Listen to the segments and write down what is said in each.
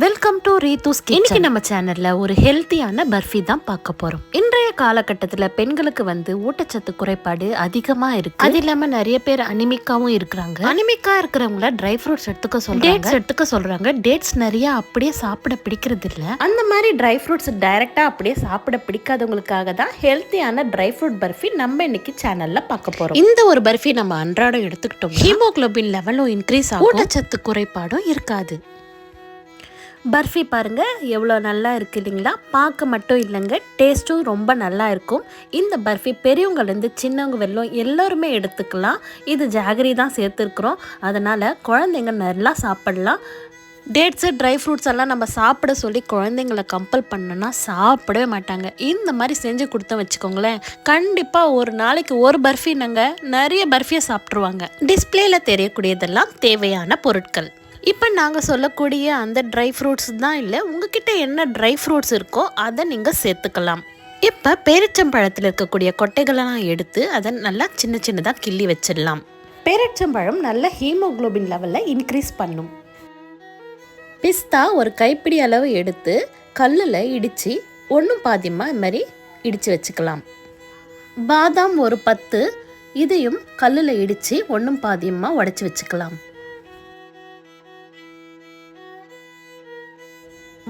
Welcome to ரீதூஸ் kitchen. இன்னைக்கு நம்ம சேனல்ல ஒரு ஹெல்த்தியான பர்ஃபி தான் பார்க்க போறோம். இன்றைய காலகட்டத்துல பெண்களுக்கு ஊட்டச்சத்து குறைபாடு அதிகமா இருக்கு. அது இல்லாம நிறைய பேர் அனிமிக்காவும் இருக்கிறாங்க. அனிமிக்கா இருக்கிறவங்கள ட்ரை ஃப்ரூட்ஸ் எடுத்துக்க சொல்றாங்க, டேட்ஸ் எடுத்துக்க சொல்றாங்க. டேட்ஸ் நிறைய அப்படியே சாப்பிட பிடிக்கிறது இல்ல. அந்த மாதிரி ட்ரை ஃப்ரூட்ஸ் டைரக்டா அப்படியே சாப்பிட பிடிக்காதவங்களுக்காக தான் ஹெல்த்தியான ட்ரை ஃப்ரூட் பர்ஃபி நம்ம இன்னைக்கு சேனல்ல பார்க்க போறோம். இந்த ஒரு பர்ஃபி நம்ம அன்றாடம் எடுத்துக்கிட்டோம், ஹீமோகுளோபின் லெவலும் இன்க்ரீஸ் ஆகும், ஊட்டச்சத்து குறைபாடும் இருக்காது. பர்ஃபி பாருங்கள் எவ்வளோ நல்லா இருக்குது இல்லைங்களா? பார்க்க மட்டும் இல்லைங்க, டேஸ்ட்டும் ரொம்ப நல்லா இருக்கும். இந்த பர்ஃபி பெரியவங்கலேருந்து சின்னவங்க வெல்லம் எல்லோருமே எடுத்துக்கலாம். இது ஜாகரி தான் சேர்த்துருக்குறோம், அதனால் குழந்தைங்க நல்லா சாப்பிடலாம். டேட்ஸு ட்ரை ஃப்ரூட்ஸ் எல்லாம் நம்ம சாப்பிட சொல்லி குழந்தைங்களை கம்பல் பண்ணோன்னா சாப்பிடவே மாட்டாங்க. இந்த மாதிரி செஞ்சு கொடுத்தா வச்சுக்கோங்களேன், கண்டிப்பாக ஒரு நாளைக்கு ஒரு பர்ஃபி நாங்கள் நிறைய பர்ஃபியை சாப்பிட்ருவாங்க. டிஸ்பிளேயில் தெரியக்கூடியதெல்லாம் தேவையான பொருட்கள். இப்போ நாங்கள் சொல்லக்கூடிய அந்த ட்ரை ஃப்ரூட்ஸ் தான் இல்லை, உங்ககிட்ட என்ன ட்ரை ஃப்ரூட்ஸ் இருக்கோ அதை நீங்கள் சேர்த்துக்கலாம். இப்போ பேரிச்சம்பழத்தில் இருக்கக்கூடிய கொட்டைகளெல்லாம் எடுத்து அதை நல்லா சின்ன சின்னதாக கிள்ளி வச்சிடலாம். பேரிச்சம்பழம் நல்ல ஹீமோகுளோபின் லெவலில் இன்க்ரீஸ் பண்ணும். பிஸ்தா ஒரு கைப்பிடி அளவு எடுத்து கல்லில் இடித்து ஒன்றும் பாதியமாக இது மாதிரி இடித்து வச்சுக்கலாம். பாதாம் ஒரு 10, இதையும் கல்லில் இடித்து ஒன்றும் பாதியமாக உடச்சி வச்சுக்கலாம்.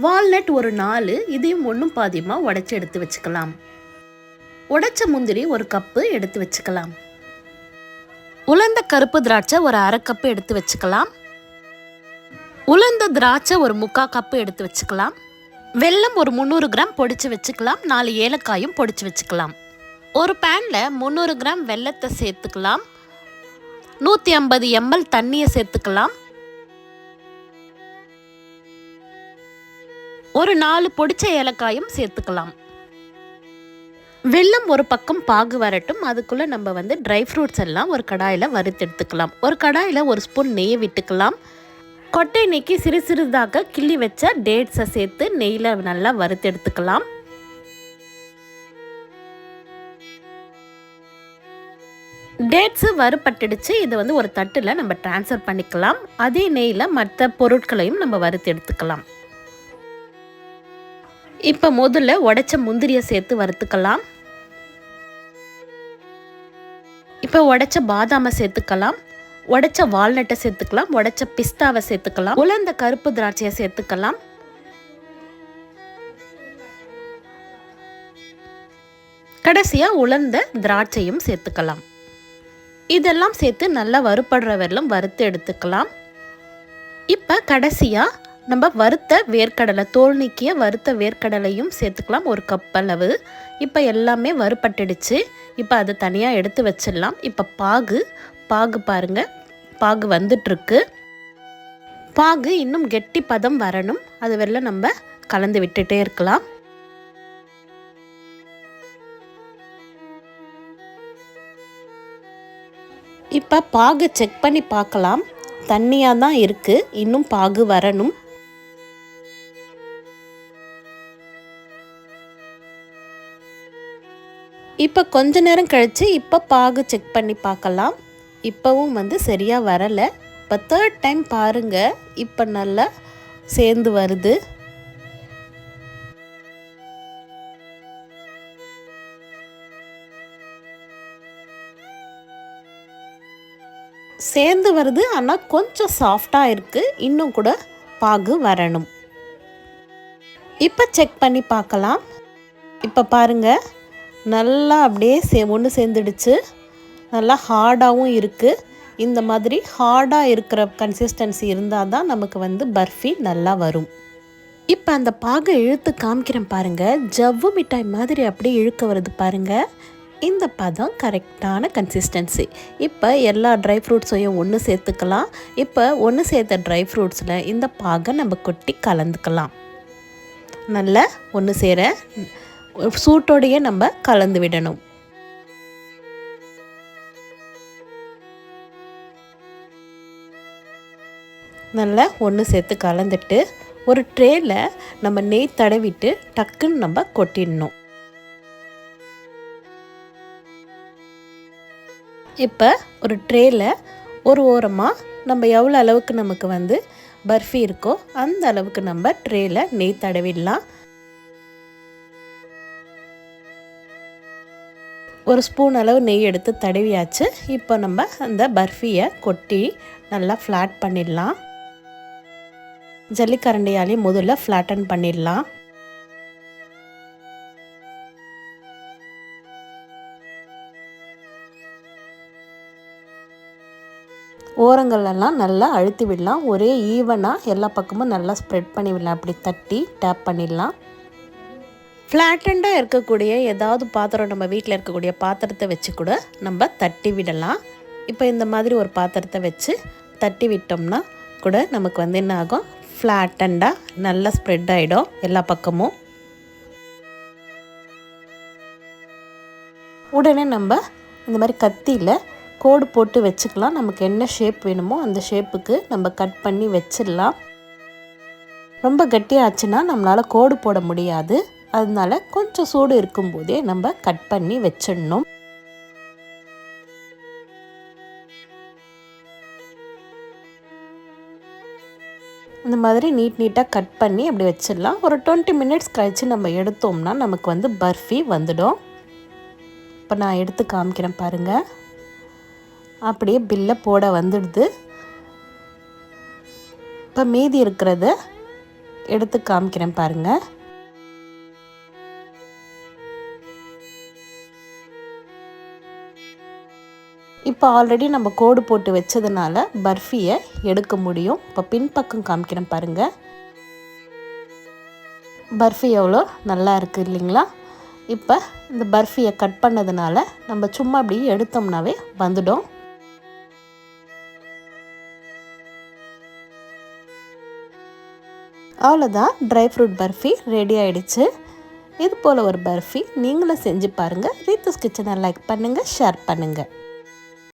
வால்நட் ஒரு 4, இதையும் ஒன்றும் பாதியமாக உடச்சி எடுத்து வச்சுக்கலாம். உடைச்ச முந்திரி ஒரு கப்பு எடுத்து வச்சுக்கலாம். உலர்ந்த கருப்பு திராட்சை ஒரு 1/2 கப்பு எடுத்து வச்சுக்கலாம். உலர்ந்த திராட்சை ஒரு 3/4 கப்பு எடுத்து வச்சுக்கலாம். வெல்லம் ஒரு 300 கிராம் பொடிச்சு வச்சுக்கலாம். 4 ஏலக்காயும் பொடிச்சு வச்சுக்கலாம். ஒரு பேனில் 300 கிராம் வெல்லத்தை சேர்த்துக்கலாம். 150 ml தண்ணியை சேர்த்துக்கலாம். ஒரு 4 பொடிச்ச ஏலக்காயும் சேர்த்துக்கலாம். வெல்லம் ஒரு பக்கம் பாகு வரட்டும், அதுக்குள்ளே நம்ம ட்ரை ஃப்ரூட்ஸ் எல்லாம் ஒரு கடாயில் வறுத்து எடுத்துக்கலாம். ஒரு கடாயில் ஒரு ஸ்பூன் நெய்யை விட்டுக்கலாம். கொட்டை நெய்க்கு சிறு சிறிதாக கிள்ளி வச்ச டேட்ஸை சேர்த்து நெய்யில் நல்லா வறுத்து எடுத்துக்கலாம். டேட்ஸு வறுபட்டுடுச்சு. இதை ஒரு தட்டில் நம்ம ட்ரான்ஸ்ஃபர் பண்ணிக்கலாம். அதே நெய்யில் மற்ற பொருட்களையும் நம்ம வறுத்து எடுத்துக்கலாம். இப்போ முதல்ல உடைச்ச முந்திரியை சேர்த்து வறுத்துக்கலாம். இப்போ உடைச்ச பாதாமை சேர்த்துக்கலாம். உடைச்ச வால்நட்டை சேர்த்துக்கலாம். உடைச்ச பிஸ்தாவை சேர்த்துக்கலாம். உலர்ந்த கருப்பு திராட்சையை சேர்த்துக்கலாம். கடைசியாக உலர்ந்த திராட்சையும் சேர்த்துக்கலாம். இதெல்லாம் சேர்த்து நல்லா வறுபடுற வெல்லம் வறுத்து எடுத்துக்கலாம். இப்போ கடைசியாக நம்ம வறுத்த வேர்க்கடலை, தோல் நீக்கிய வறுத்த வேர்க்கடலையும் சேர்த்துக்கலாம், ஒரு கப் அளவு. இப்போ எல்லாமே வறுபட்டுடுச்சு. இப்போ அதை தனியாக எடுத்து வச்சிடலாம். இப்போ பாகு பாருங்கள், பாகு வந்துட்டுருக்கு. பாகு இன்னும் கெட்டி பதம் வரணும், அது வெல்ல நம்ம கலந்து விட்டுட்டே இருக்கலாம். இப்போ பாகு செக் பண்ணி பார்க்கலாம், தண்ணியாக தான் இருக்குது, இன்னும் பாகு வரணும். இப்போ கொஞ்ச நேரம் கழித்து இப்போ பாகு செக் பண்ணி பார்க்கலாம். இப்போவும் சரியாக வரலை. இப்போ 3rd டைம் பாருங்கள், இப்போ நல்லா சேர்ந்து வருது. சேர்ந்து வருது, ஆனால் கொஞ்சம் சாஃப்டாக இருக்குது, இன்னும் கூட பாகு வரணும். இப்போ செக் பண்ணி பார்க்கலாம். இப்போ பாருங்கள், நல்லா அப்படியே ஒன்று சேர்ந்துடுச்சு. நல்லா ஹார்டாகவும் இருக்குது. இந்த மாதிரி ஹார்டாக இருக்கிற கன்சிஸ்டன்சி இருந்தால் தான் நமக்கு பர்ஃபி நல்லா வரும். இப்போ அந்த பாகை இழுத்து காமிக்கிறேன் பாருங்கள், ஜவ்வு மிட்டாய் மாதிரி அப்படியே இழுக்க வருது பாருங்கள். இந்த பதம் கரெக்டான கன்சிஸ்டன்சி. இப்போ எல்லா ட்ரை ஃப்ரூட்ஸையும் ஒன்று சேர்த்துக்கலாம். இப்போ ஒன்று சேர்த்த ட்ரை ஃப்ரூட்ஸில் இந்த பாகை நம்ம கொட்டி கலந்துக்கலாம். நல்லா ஒன்று சேர சூட்டோடையே நம்ம கலந்து விடணும். நல்லா ஒன்று சேர்த்து கலந்துட்டு ஒரு ட்ரேயில் நம்ம நெய் தடவிட்டு டக்குன்னு நம்ம கொட்டிடணும். இப்போ ஒரு ட்ரேயில் ஒரு ஓரமாக நம்ம எவ்வளோ அளவுக்கு நமக்கு பர்ஃபி இருக்கோ அந்த அளவுக்கு நம்ம ட்ரேயில் நெய் தடவிடலாம். ஒரு ஸ்பூன் அளவு நெய் எடுத்து தடவியாச்சு. இப்போ நம்ம அந்த பர்ஃபியை கொட்டி நல்லா ஃப்ளாட் பண்ணிடலாம். ஜல்லிக்கரண்டியாலையும் முதல்ல ஃப்ளாட்டன் பண்ணிடலாம். ஓரங்களெல்லாம் நல்லா அழுத்தி விடலாம். ஒரே ஈவனாக எல்லா பக்கமும் நல்லா ஸ்ப்ரெட் பண்ணி விடலாம். அப்படி தட்டி டேப் பண்ணிடலாம். ஃப்ளாட்டண்டாக இருக்கக்கூடிய ஏதாவது பாத்திரம், நம்ம வீட்டில் இருக்கக்கூடிய பாத்திரத்தை வச்சு கூட நம்ம தட்டி விடலாம். இப்போ இந்த மாதிரி ஒரு பாத்திரத்தை வச்சு தட்டி விட்டோம்னா கூட நமக்கு என்ன ஆகும், ஃப்ளாட்டண்டாக நல்லா ஸ்ப்ரெட் ஆகிடும் எல்லா பக்கமும். உடனே நம்ம இந்த மாதிரி கத்தியில் கோடு போட்டு வச்சுக்கலாம். நமக்கு என்ன ஷேப் வேணுமோ அந்த ஷேப்புக்கு நம்ம கட் பண்ணி வச்சிடலாம். ரொம்ப கட்டியாச்சுன்னா நம்மளால் கோடு போட முடியாது. அதனால கொஞ்சம் சூடு இருக்கும்போதே நம்ம கட் பண்ணி வச்சிடணும். இந்த மாதிரி நீட்டாக கட் பண்ணி அப்படி வச்சிடலாம். ஒரு 20 மினிட்ஸ் கழித்து நம்ம எடுத்தோம்னா நமக்கு பர்ஃபி வந்துடும். இப்போ நான் எடுத்து காமிக்கிறேன் பாருங்கள். அப்படியே பில்லை போட வந்துடுது. இப்போ மீதி இருக்கிறத எடுத்து காமிக்கிறேன் பாருங்கள். இப்போ ஆல்ரெடி நம்ம கோடு போட்டு வச்சதுனால பர்ஃபியை எடுக்க முடியும். இப்போ பின்பக்கம் காமிக்கிறேன் பாருங்கள். பர்ஃபி எவ்வளோ நல்லா இருக்குது இல்லைங்களா? இப்போ இந்த பர்ஃபியை கட் பண்ணதுனால நம்ம சும்மா அப்படி எடுத்தோம்னாவே வந்துடும். அவ்வளோதான், ட்ரை ஃப்ரூட் பர்ஃபி ரெடி ஆகிடுச்சு. இது போல் ஒரு பர்ஃபி நீங்களும் செஞ்சு பாருங்கள். ரீத்தூஸ் கிச்சனை லைக் பண்ணுங்கள், ஷேர் பண்ணுங்கள்.